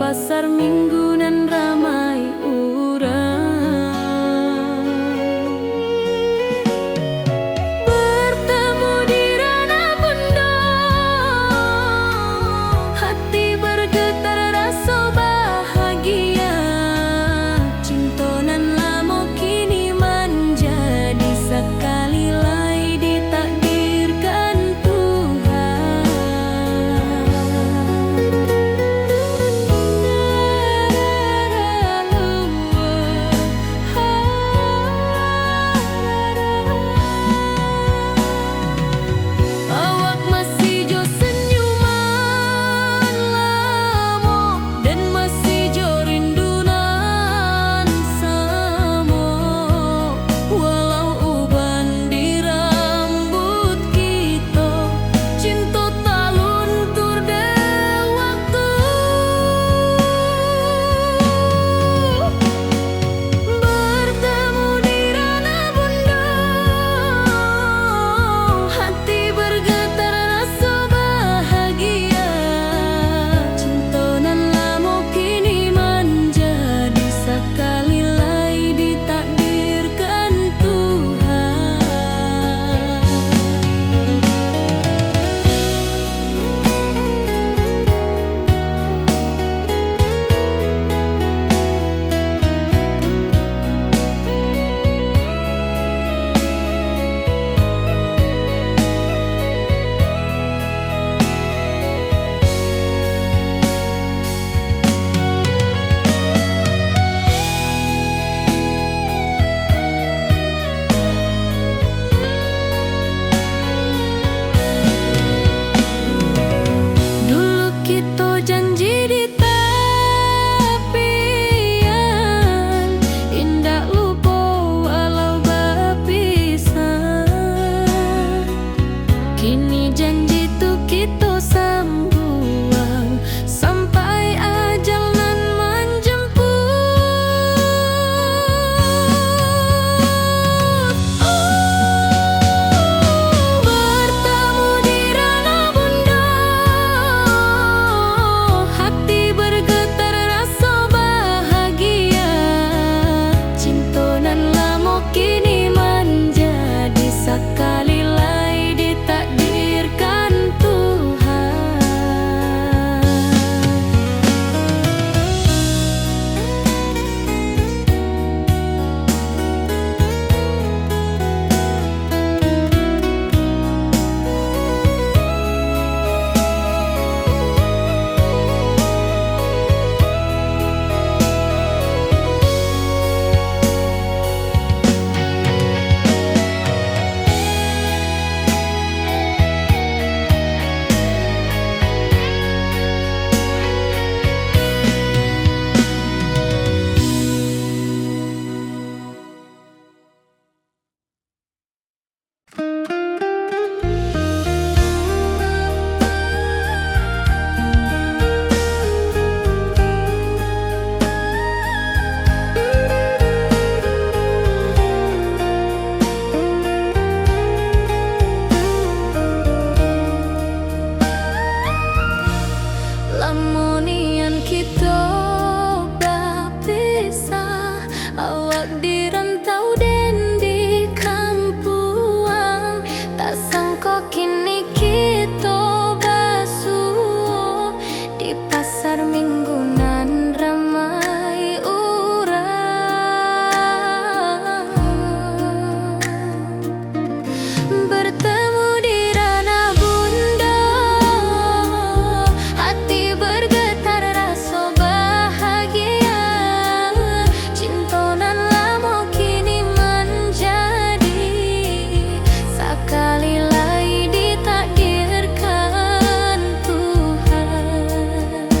pasar minggu nan ramai urang. Bertemu di ranah bunda, hati bergetar rasa bahagia. Cinta nan lama kini menjadi sekali lai ditakdirkan Tuhan. Awak masih jo senyuman lamo dan masih jo rindunan samo. Walau uban di rambut kita, cinta tak luntur de waktu. Bertemu di ranah bunda, hati bergetar rasa bahagia. Cinta nan lama kini menjadi sekali lai ditakdirkan Tuhan. Dulu kita janji di tepian, indah lupa walau berpisah. Kini janji tu kita sambuang sampai ajal nan menjemput. Bertemu di ranah bunda, hati bergetar rasa bahagia. Cinta nan lama kini menjadi sekali lai ditakdirkan Tuhan. Lamunian kita berpisah, awak di rantau dan di kampuang. Tak sangka kini kita basuh di pasar minggu nan ramai urang. Bertemu di ranah bunda, hati bergetar rasa bahagia. Cinta nan lama kini menjadi sekali lai ditakdirkan Tuhan.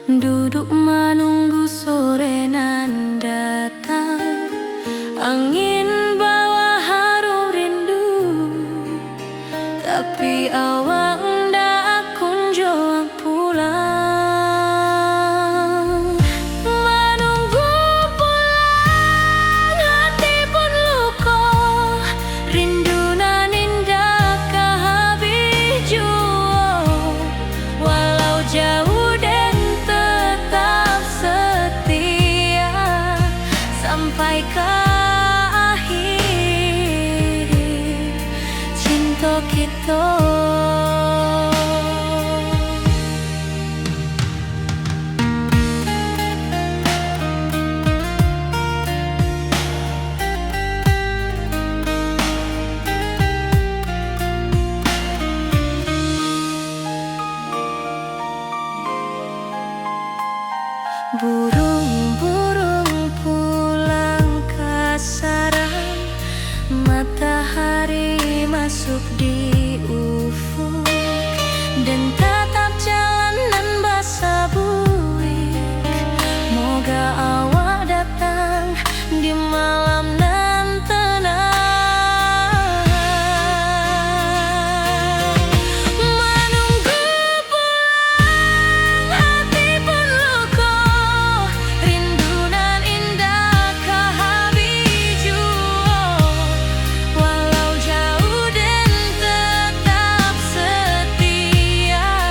Duduk menunggu sore nan datang, angin bawa harum rindu, tapi awak ndak kunjung pulang. Menunggu pulang, hati pun luka, rindu nan indah kehabis jua. Walau jauh dan tetap setia sampai ke akhir cinta kita. Burung-burung pulang ke sarang, matahari masuk di ufuk, dan tatap jalanan basah buik. Moga awak datang di malam nan tenang. Menunggu pulang, hati pun luka, rindu nan indah kehabis jua. Walau jauh dan tetap setia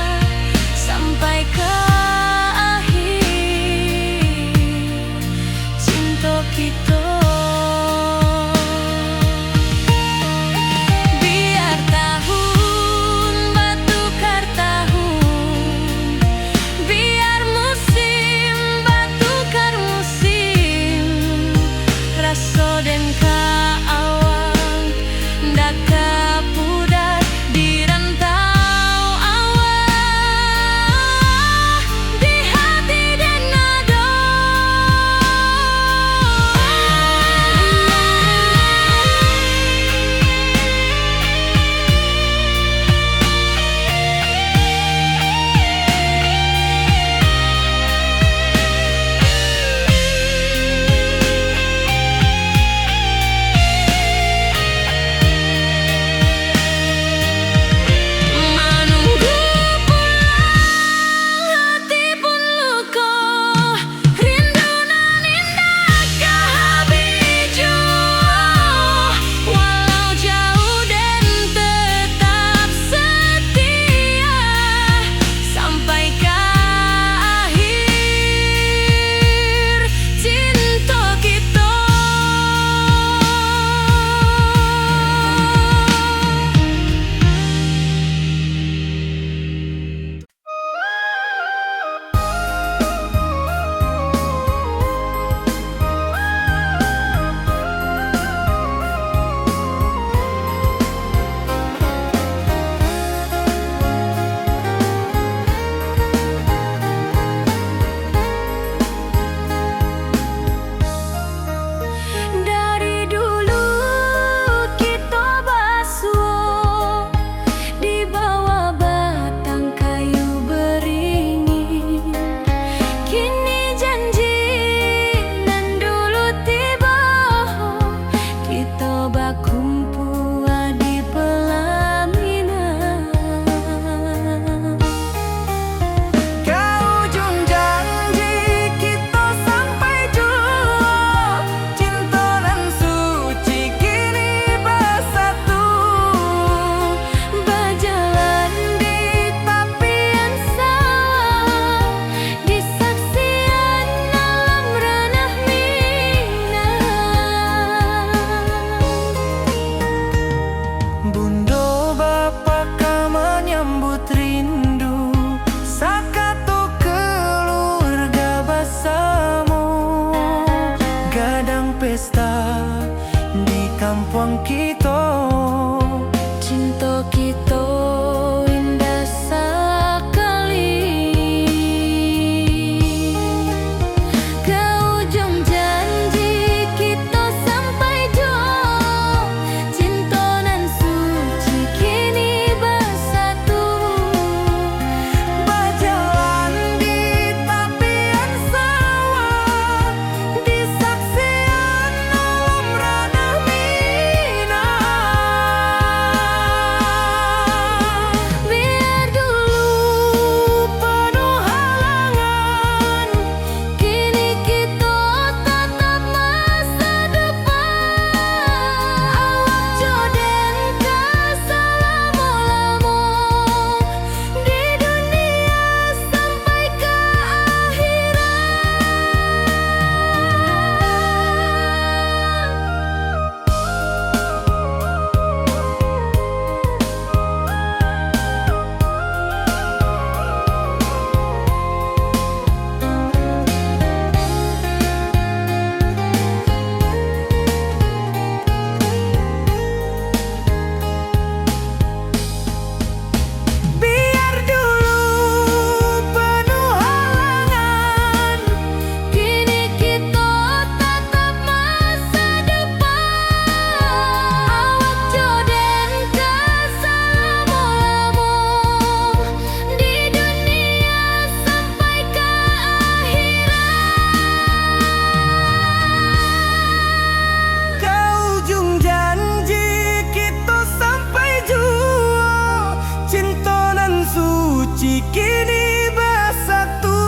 suci kini bersatu.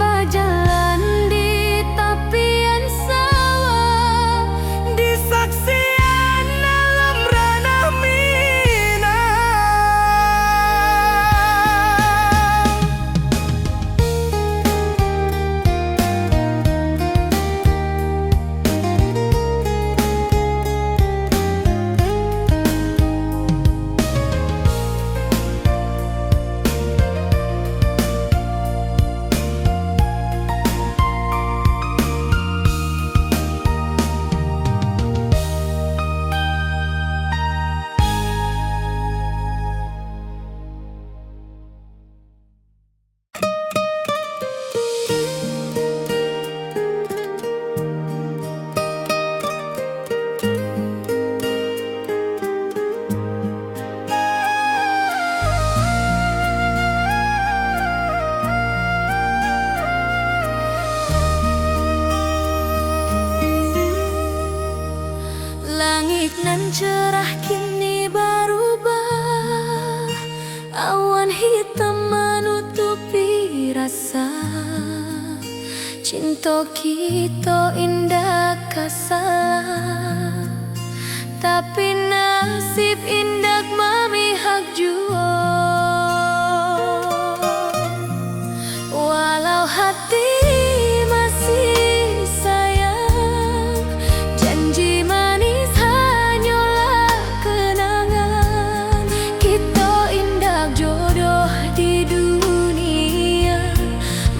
Berjalan di tepian sawah, Di saksian alam ranah Minang. langit nan cerah kini berubah, awan hitam menutupi rasa. Cinta kita indah kasalah, tapi nasib indah memihak jua. Walau hati masih sayang, janji manis hanyalah kenangan. Kita indah jodoh di dunia,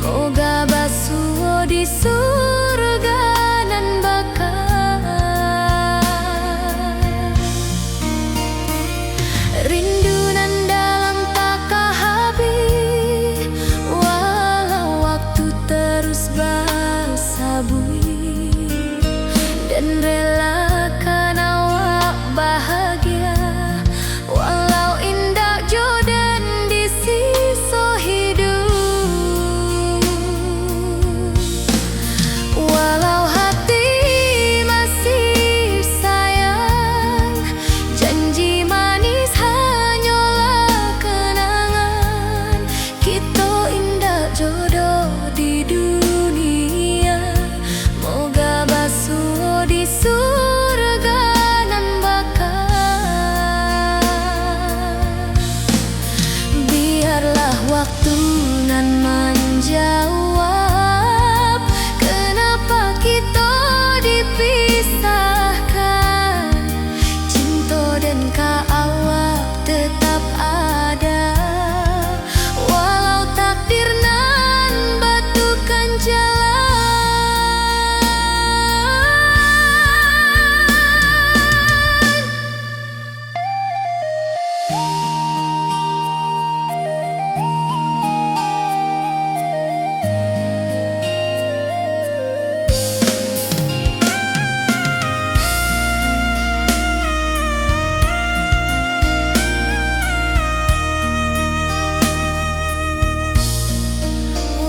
moga basuh di surga nan bakal. Rindu nan dalam tak habis, walau waktu terus bersabui, dan relakan awak bahagia. Walau indah jodan di sisa hidup, walau hati masih sayang, janji manis hanyalah kenangan. Kita indah jodoh di dunia, moga basuh di surga nan bakal. Biarlah waktu nan menjawab, kenapa kita dipisahkan. Cinta dan awak tetap ada, walau takdir nan batukan jalan.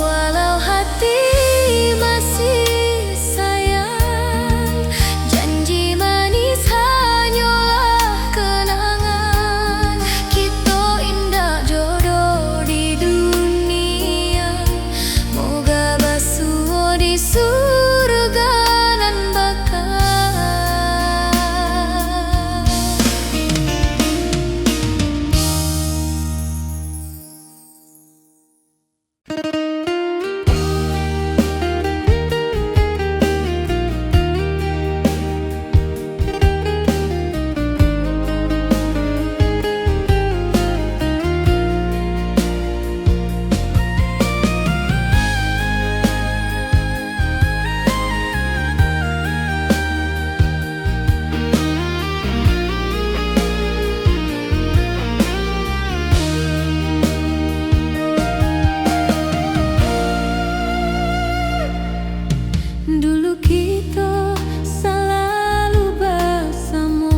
Walau hati masih sayang, janji manis hanyalah kenangan. Kita indah jodoh di dunia, moga basuh di surga nan bakal. Dulu kita selalu bersama,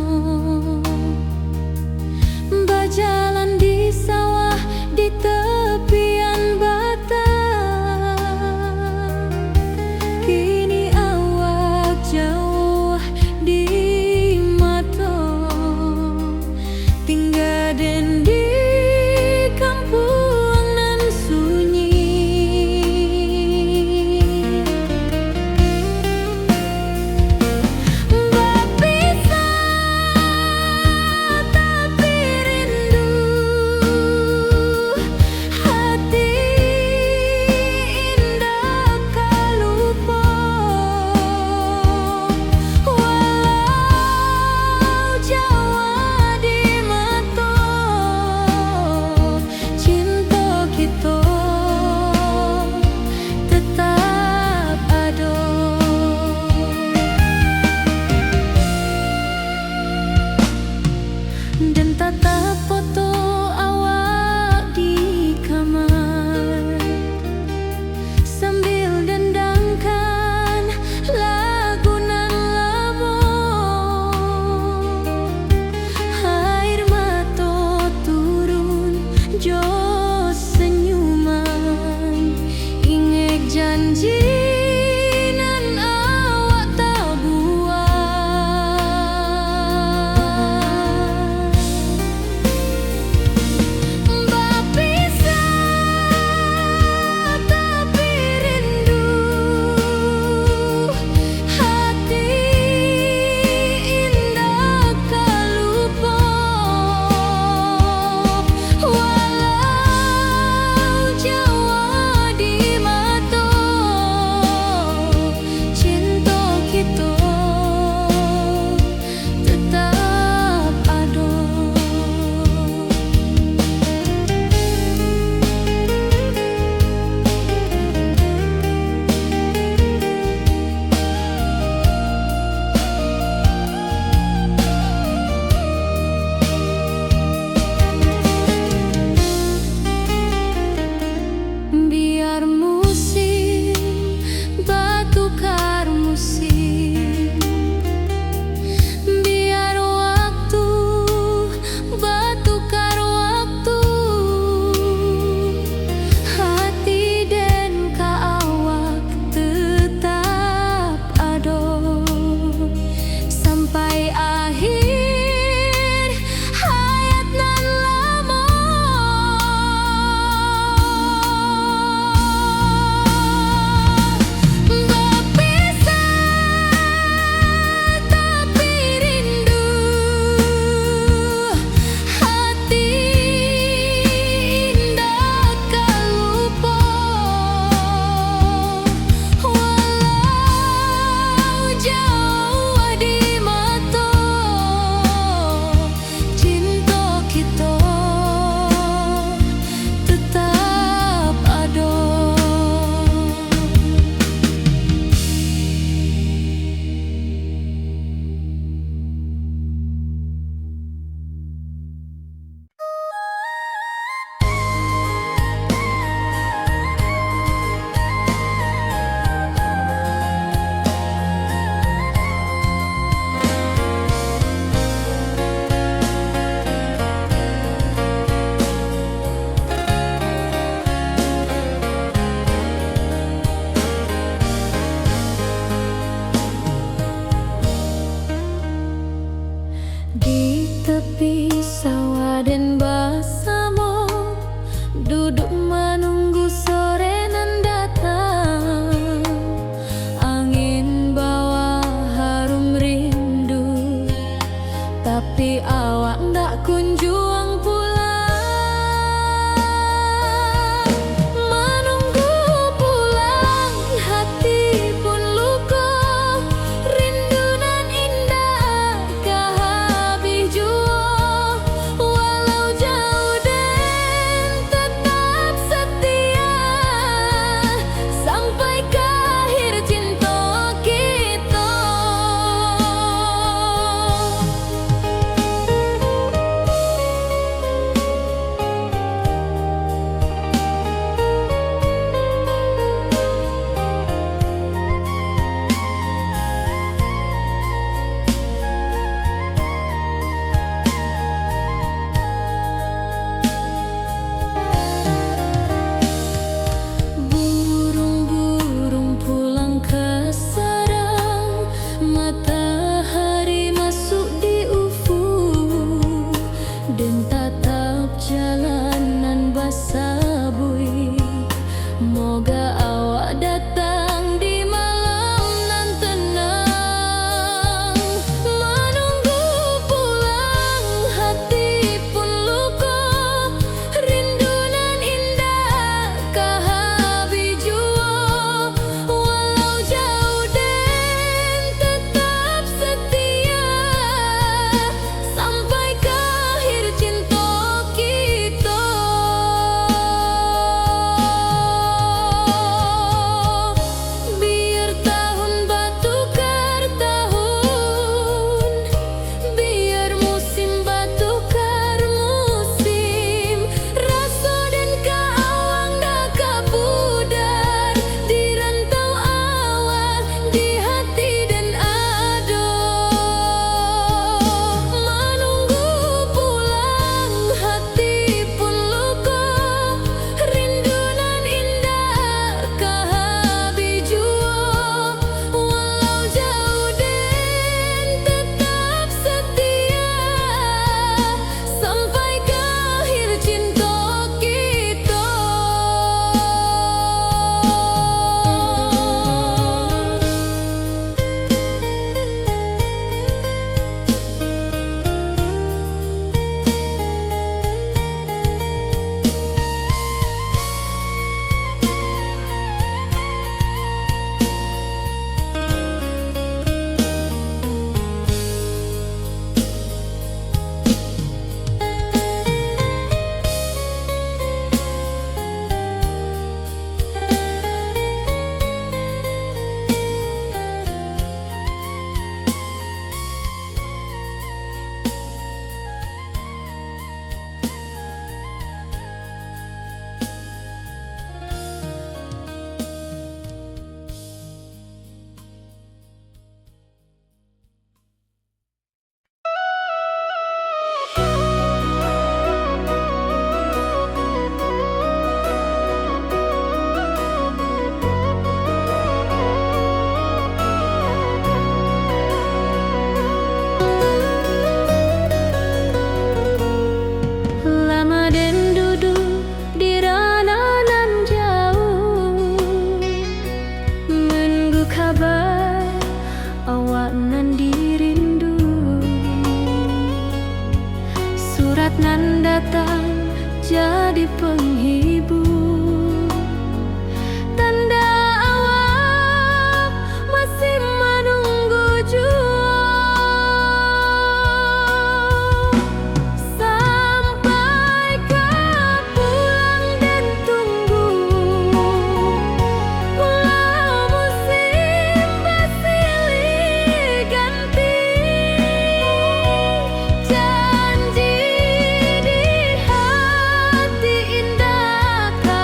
berjalan di sawah di tepian batang. Kini awak jauh di mata, tinggal dan di Angin bersama duduk menunggu sore nan datang. Angin bawa harum rindu, tapi awak ndak kunjung pulang. Menunggu pulang hati pun luka, rindu nan indah kah habis jua. Walau jauh dan tetap setia, sampai ke akhir cinta kita. Burung-burung pulang ke sarang, matahari masuk di ufuk, dan tatap jalanan basah bui. Moga awak datang di malam nan tenang. Menunggu pulang hati pun luka, rindu nan indah kah habis jua. Walau jauh dan tetap setia, sampai ke akhir cinta kita. Biar tahun bertukar tahun, biar musim bertukar musim, rasa dan keawang dah kapudar di rantau awak, di hati dan ado. Menunggu pulang hati pun luka, rindu nan indah kah habis jua. Walau jauh dan tetap setia, sampai ke akhir cinta kita. Lama dan duduk di ranah nan jauh, menunggu kabar awak nan dirindu. Surat nan datang jadi penghibur, tanda awak masih menunggu jua. Sampai kau pulang dan tunggu, walau musim bersilih ganti, janji di hati indah kah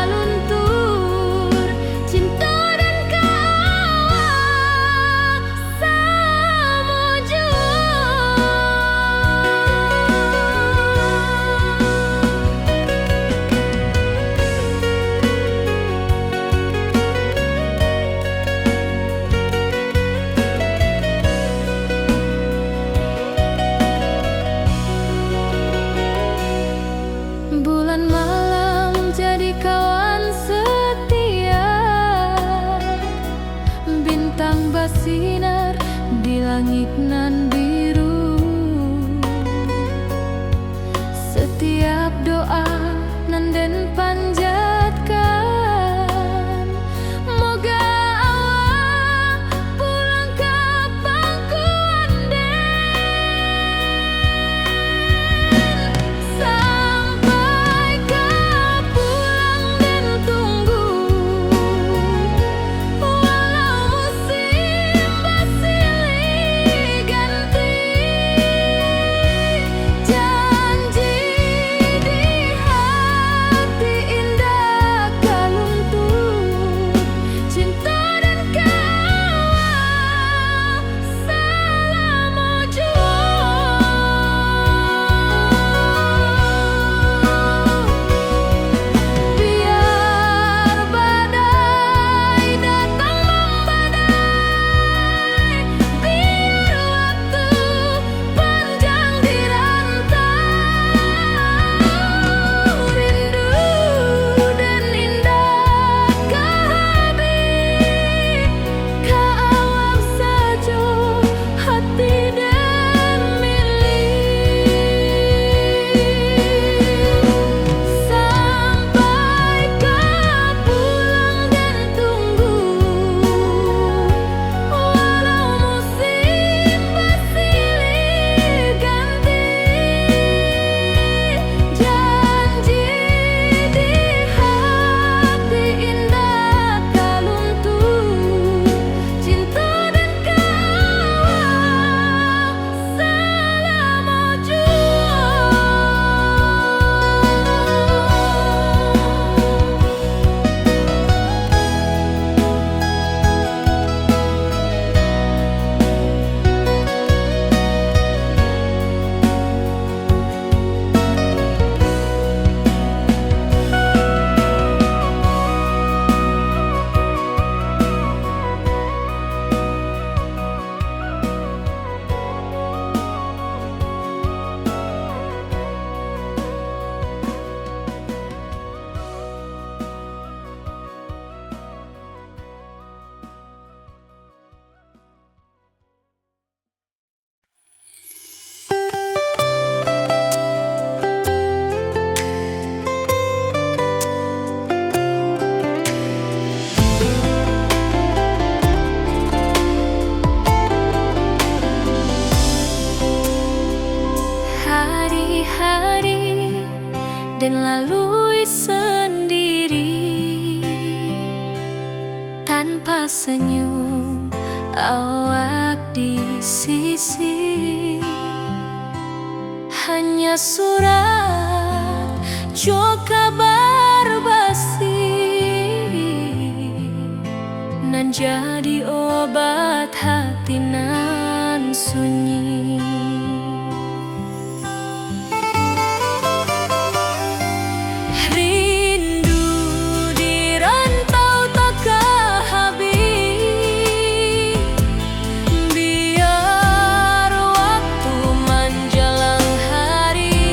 dan lalui sendiri tanpa senyum awak di sisi. Hanya surat jo kabar basi nan jadi obat hati nan sunyi. Rindu di rantau tak habis, biar waktu menjelang hari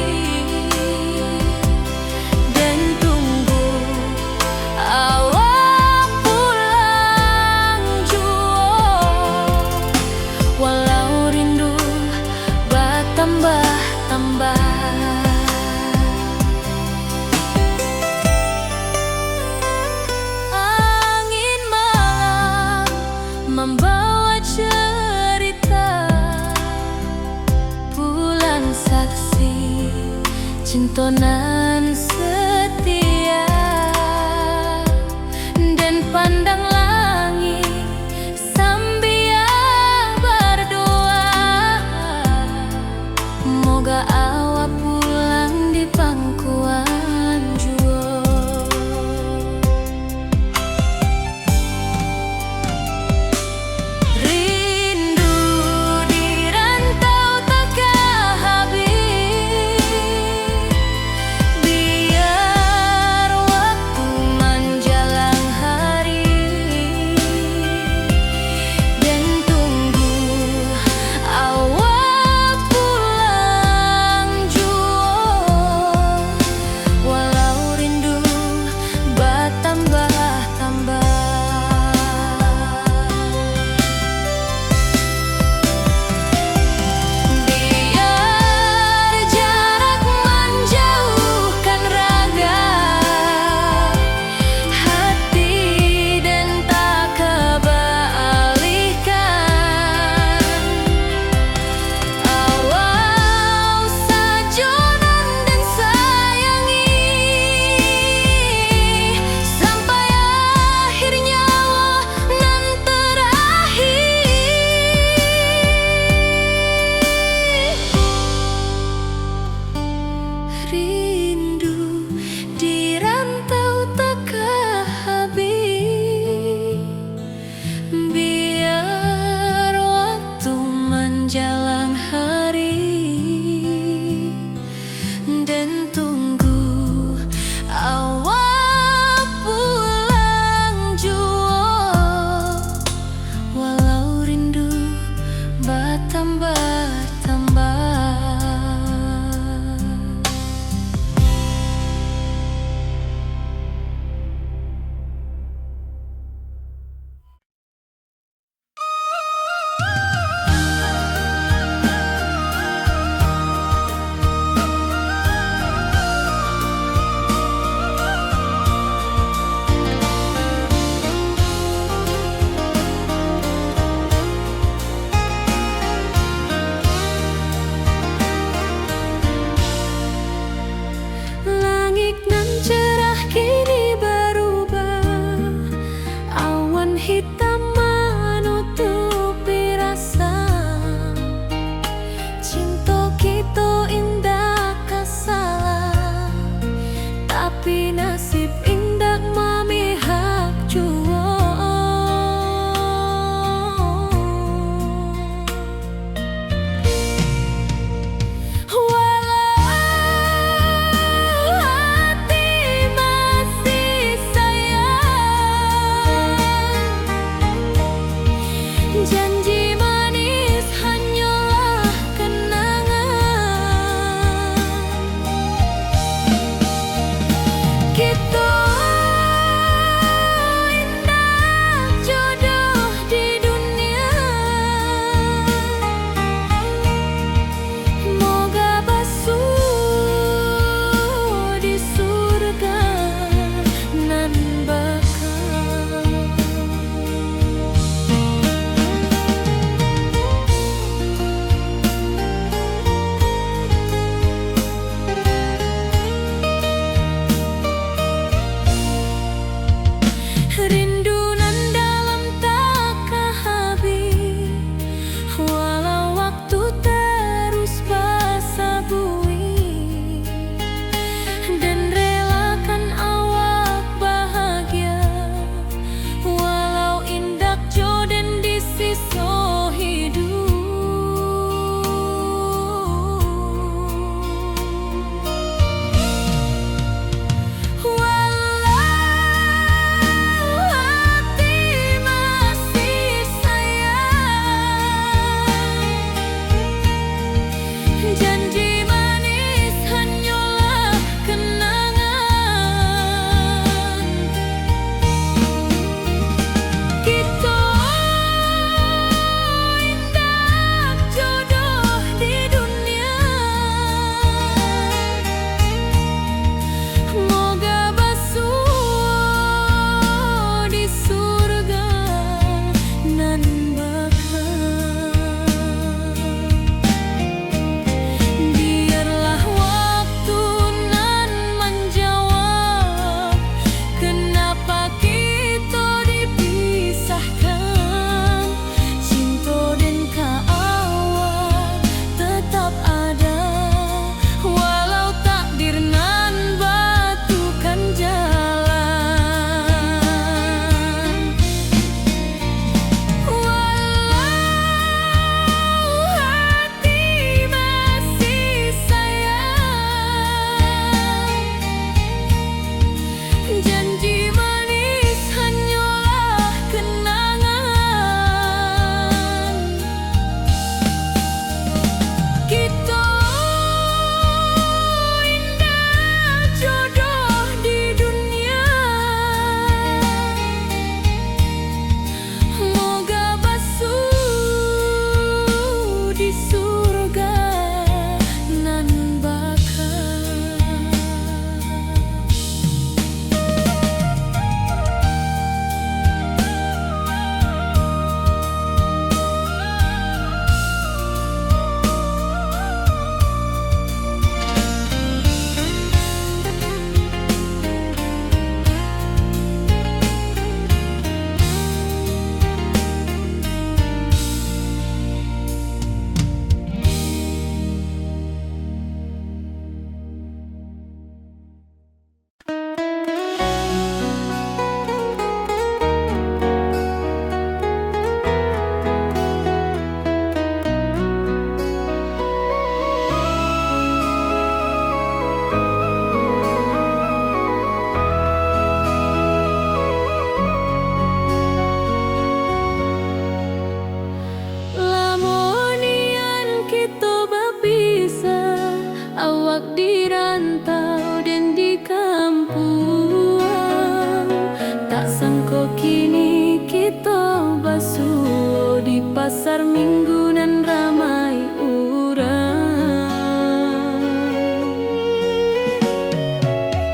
pasar minggu nan ramai urang.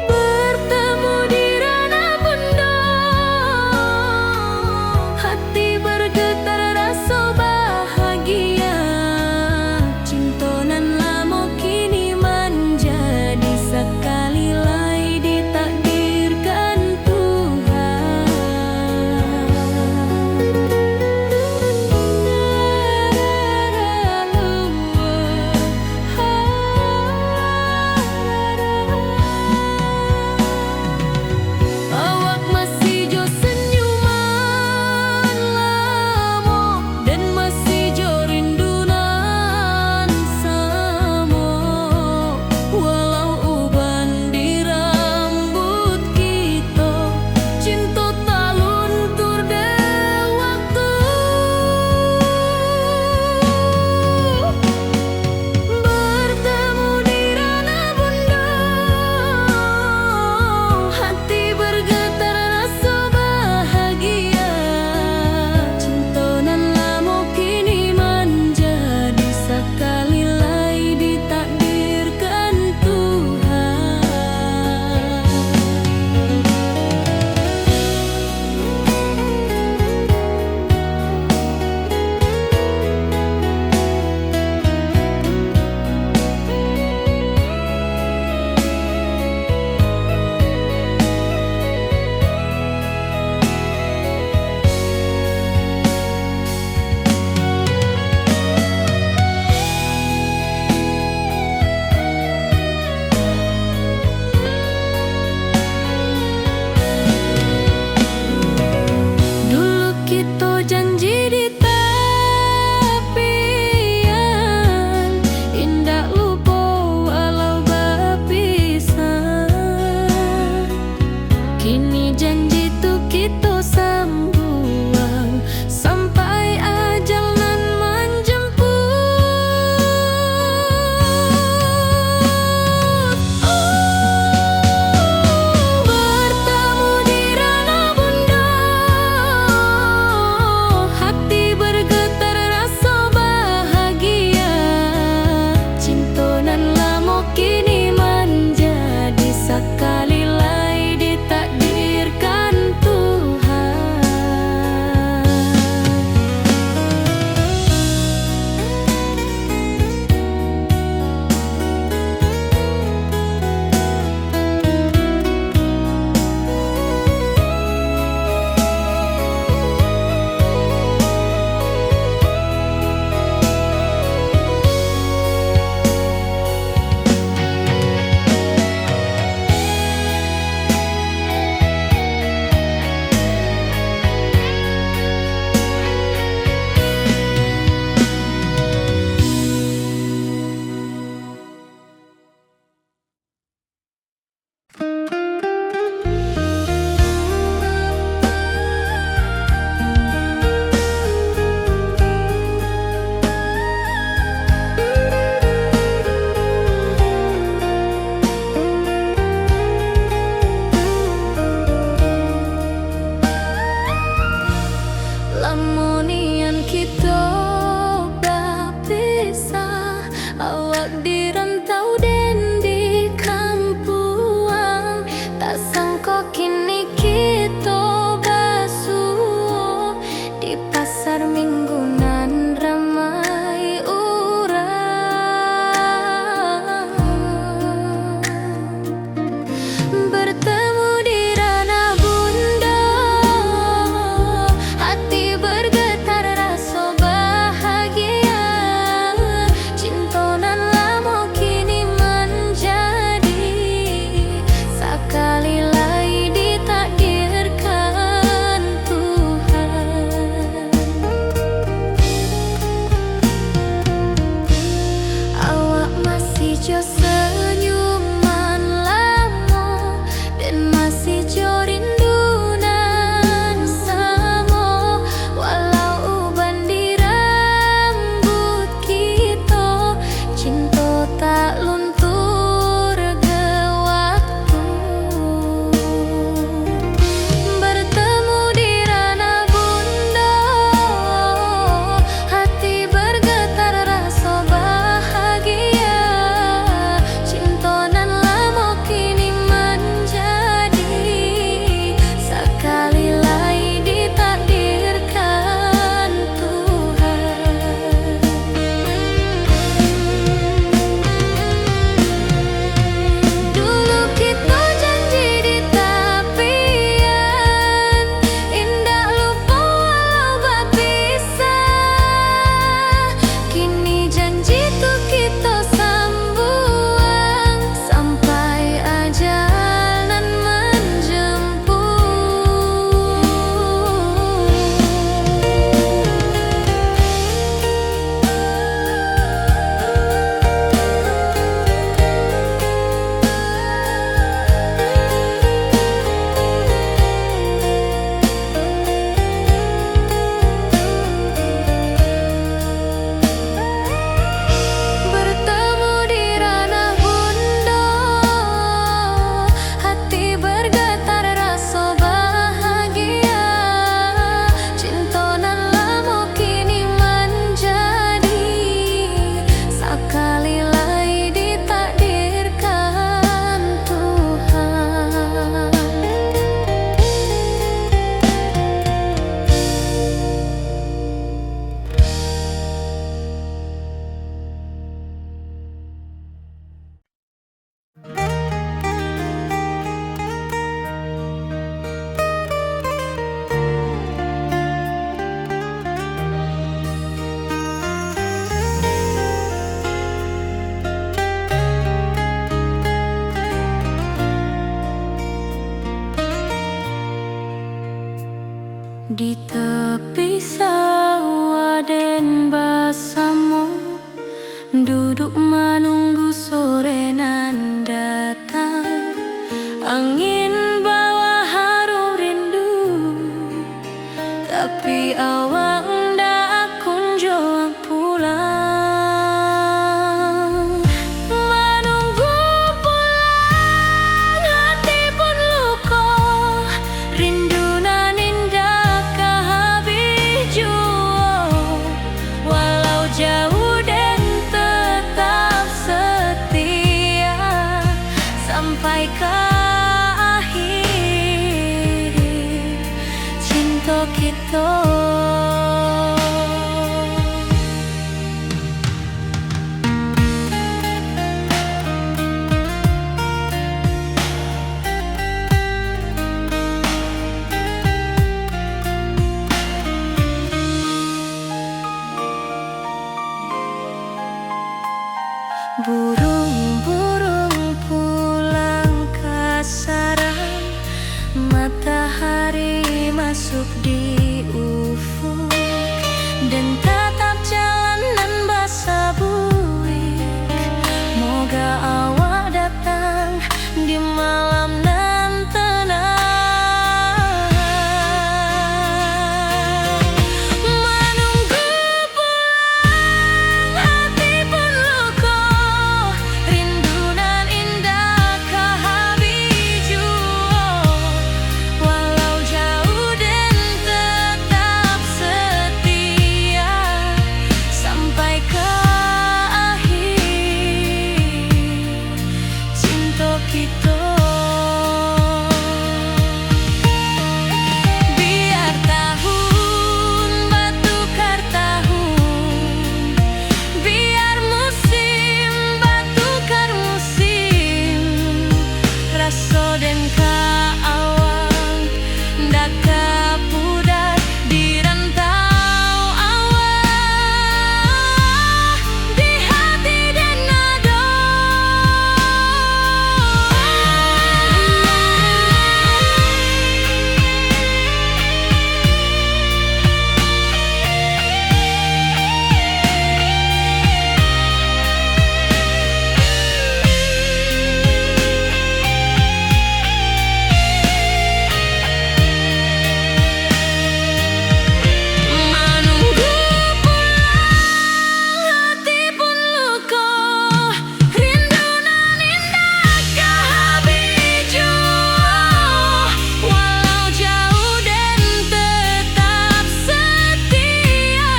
Bertemu di ranah pondok, hati bergetar rasa bahagia. Cinta nan lama kini menjadi sekali lagi ditakdirkan Tuhan. Di tepi sawah den basamu, duduk menunggu sore nan datang. Angin bawa harum rindu, tapi awak ndak kunjung pulang. Menunggu pulang, hati pun luka, rindu nan indah kehabis jua. Walau jauh dan tetap setia sampai ke akhir cinta kita. Burung-burung pulang ke sarang, matahari masuk di ufuk, dan tatap jalanan basah buik. Moga awak datang di malam nan tenang. Menunggu pulang, hati pun luka, rindu nan indah kehabis jua. Walau jauh dan tetap setia sampai ke akhir cinta kita. Biar tahun bertukar tahun, biar musim bertukar musim, rasa dan keawang ndak kepudar di rantau awak, di hati dan nada. Menunggu pulang, hati pun luka, rindu nan indah kehabis jua. Walau jauh dan tetap setia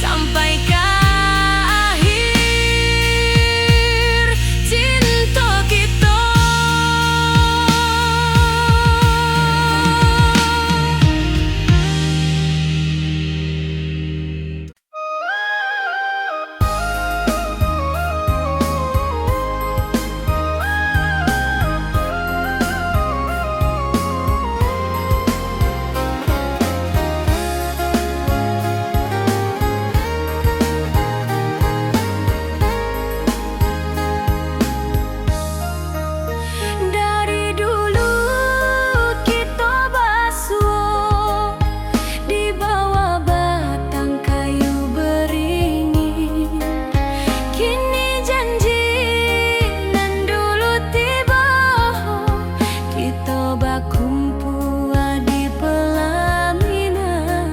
sampai ke akhir cinta kita. Dari dulu kita basuh di bawah batang kayu beringin. Kini janji nan dulu tiba, kita berkumpul di pelaminan.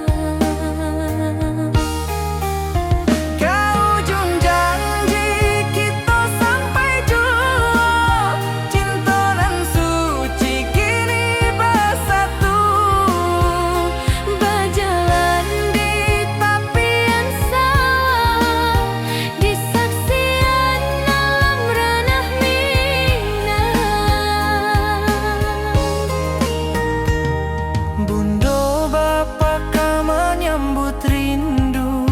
Ke ujung janji kita sampai jua, cinta nan suci kini bersatu. Berjalan di tepian sawah, di saksian alam ranah Minang. Bunda bapa ka menyambut rindu,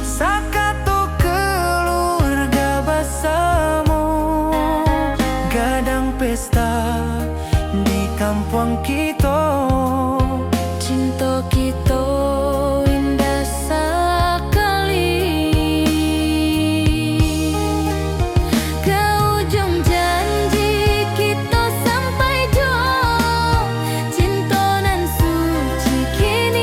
sakatu keluarga bersama. Gadang pesta di kampung kita, Cinta kita indah sekali. Ke ujung janji kita sampai jua, cinta nan suci kini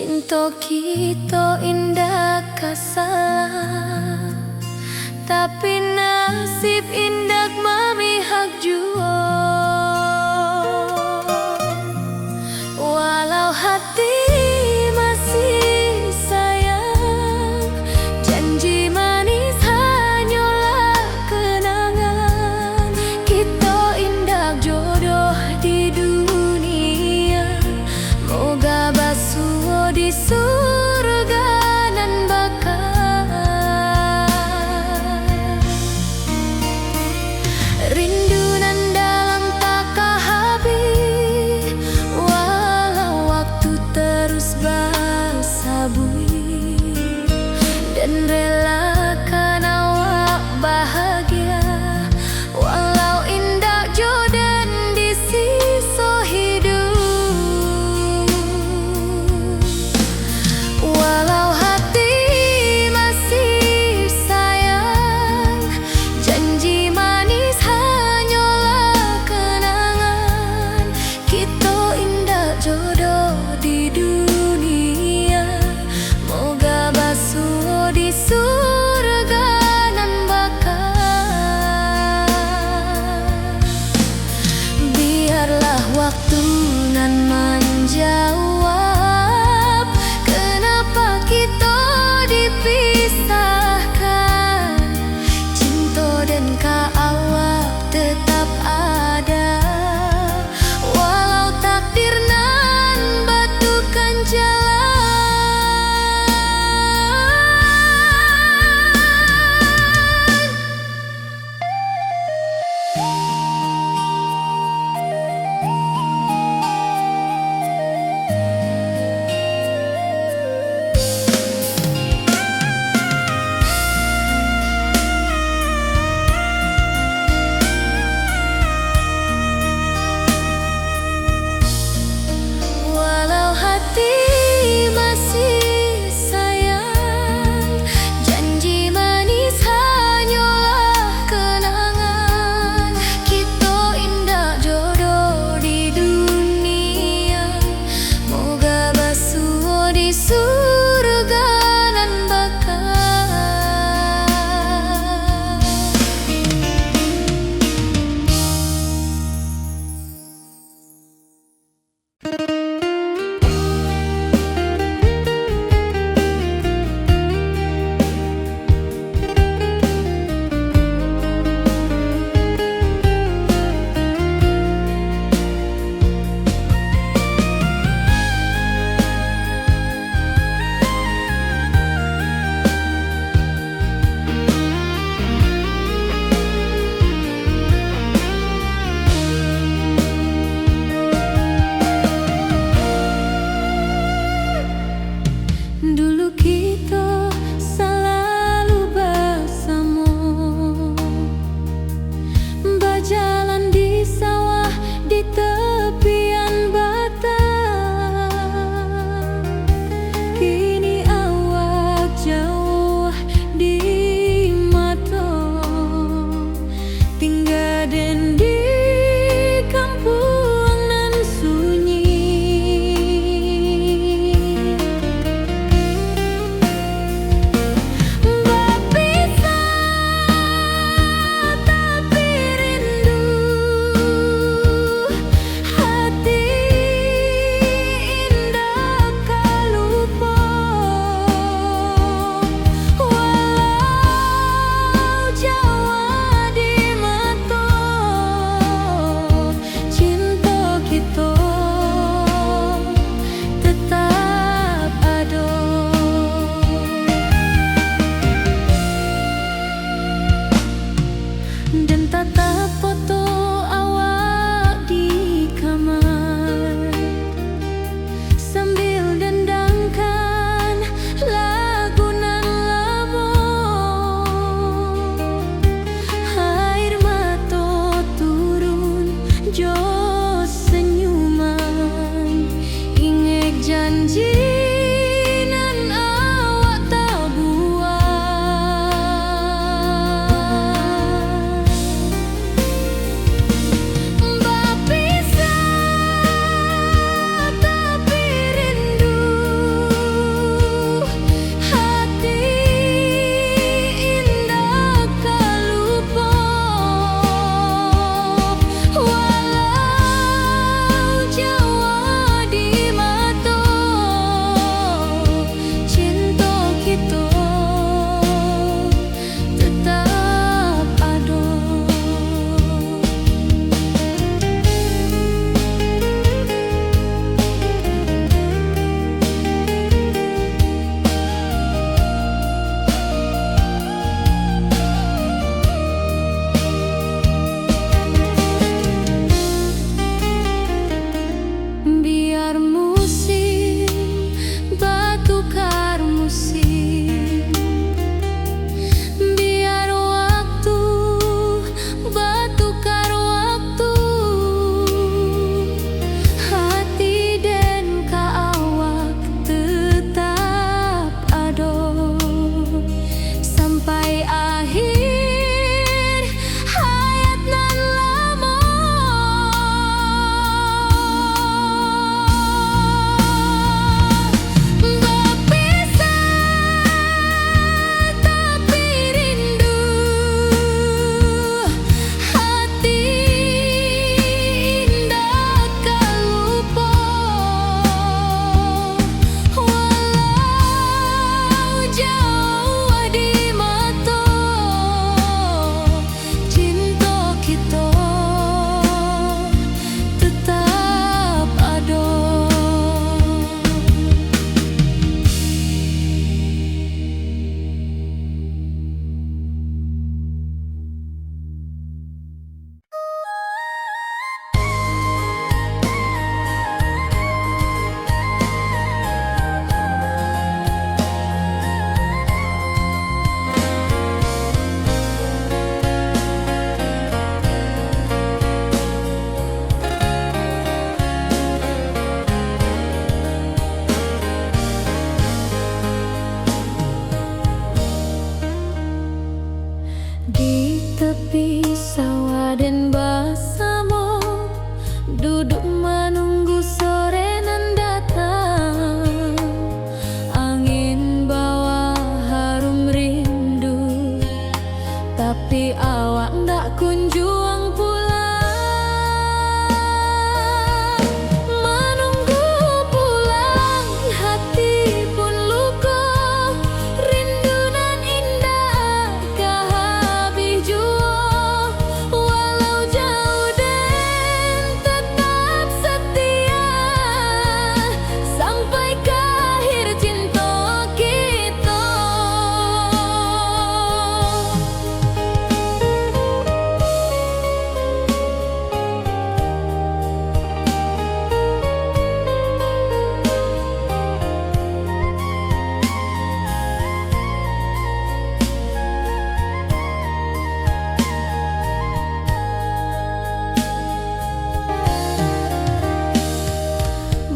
Cinta kita indah kasalah, tapi nasib indah memihak jua. Walau hati masih sayang, janji manis hanyalah kenangan. Kita indah jodoh di dunia, moga basuh di surga nan bakal Di tepi sawah dan bersama duduk menunggu sore nan datang. Angin bawa harum rindu, tapi awak ndak kunjung pulang. Menunggu pulang, hati pun luka. Rindu nan indah kah habis jua. Walau jauh dan tetap setia, sampai ke akhir cinta kita.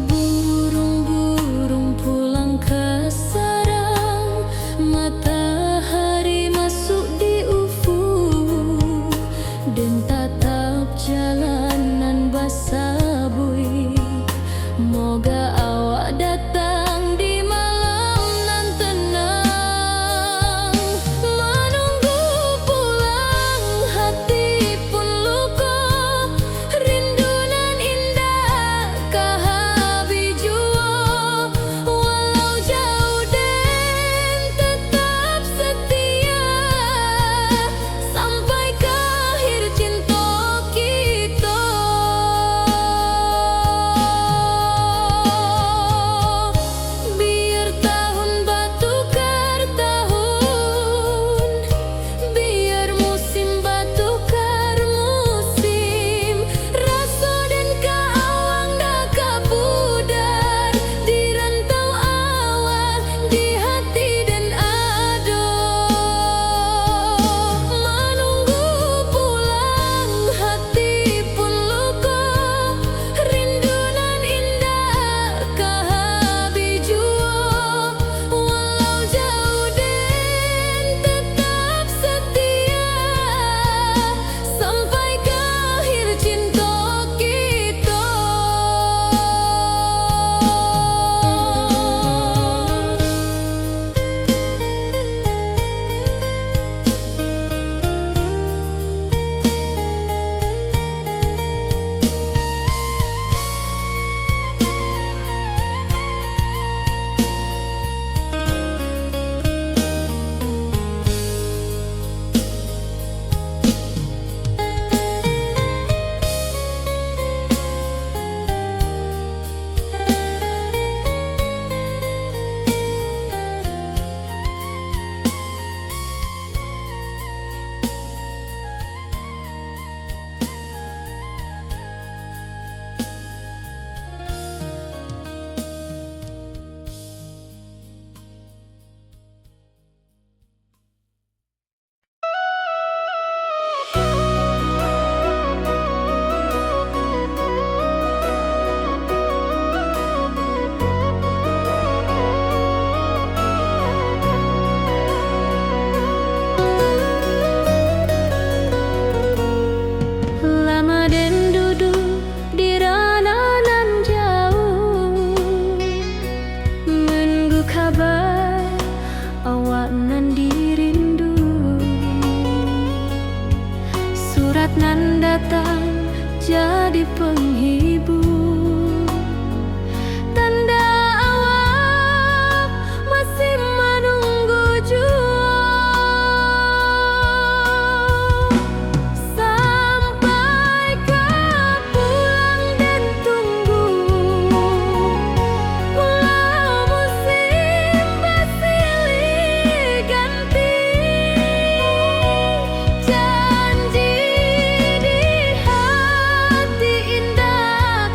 Burung-burung pulang ke sarang, matahari masuk di ufuk, dan tatap jalanan basah bui. Moga awak datang di malam nan tenang. Menunggu pulang, hati pun luka. Rindu nan indah kah habis jua. Walau jauh dan tetap setia, sampai ke akhir cinta kita. Biar tahun bertukar tahun, biar musim bertukar musim. Rasa dan keawang dah kapudar di rantau awak, di hati dan ado. Menunggu pulang, hati pun luka. Rindu nan indah kah habis jua. Walau jauh dan tetap setia, sampai ke akhir cinta kita. Lama dan duduk di ranah nan jauh, menunggu kabar awak nan dirindu. Surat nan datang jadi penghibur, tanda awak masih menunggu jua. Sampai kau pulang dan tunggu, walau musim bersilih ganti. Janji di hati indah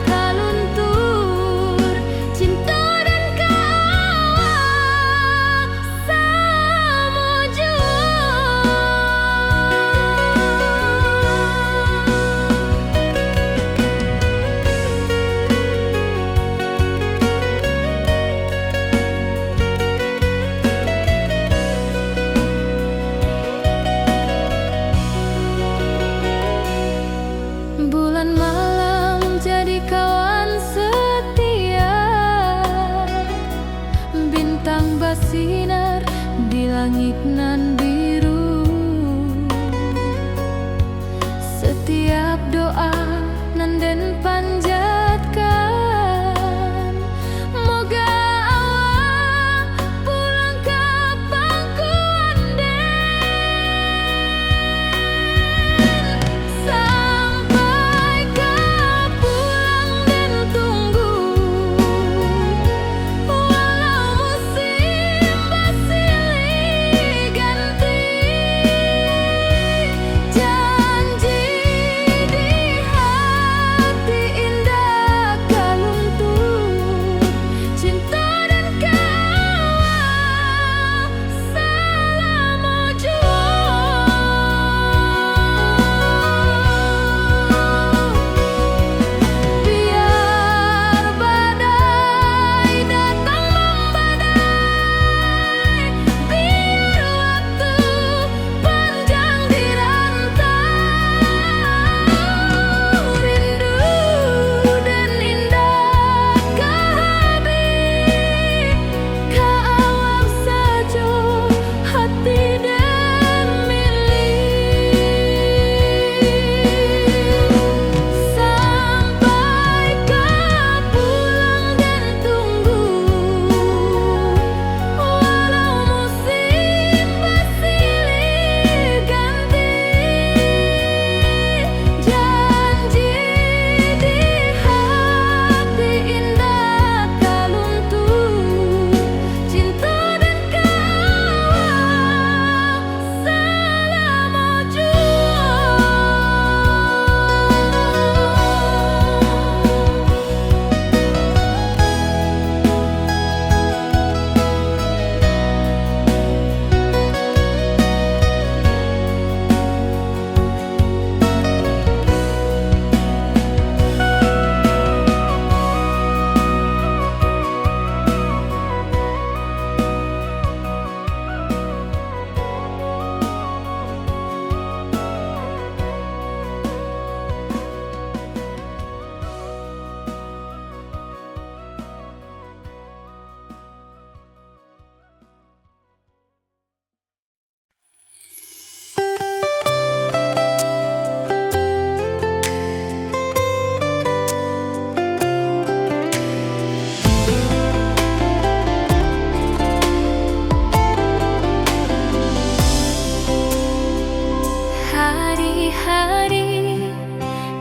hari-hari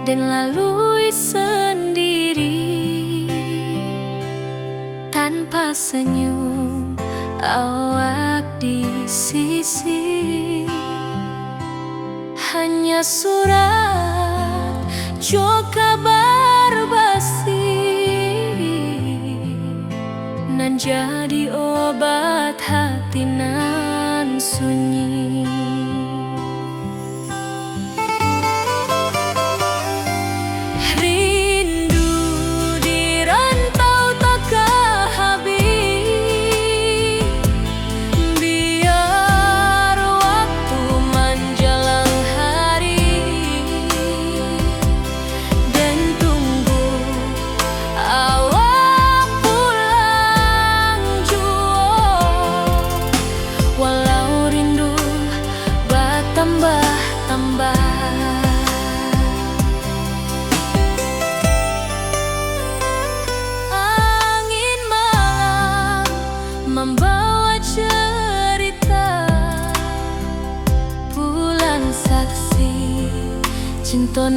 dan lalui sendiri tanpa senyum awak di sisi. Hanya surat jo kabar basi nan jadi obat hati nan sunyi. Rindu di rantau takkan habis, biar waktu menjelang hari dan tunggu awak pulang jua. Walau rindu bertambah-tambah, angin malam membawa cerita, bulan saksi cinta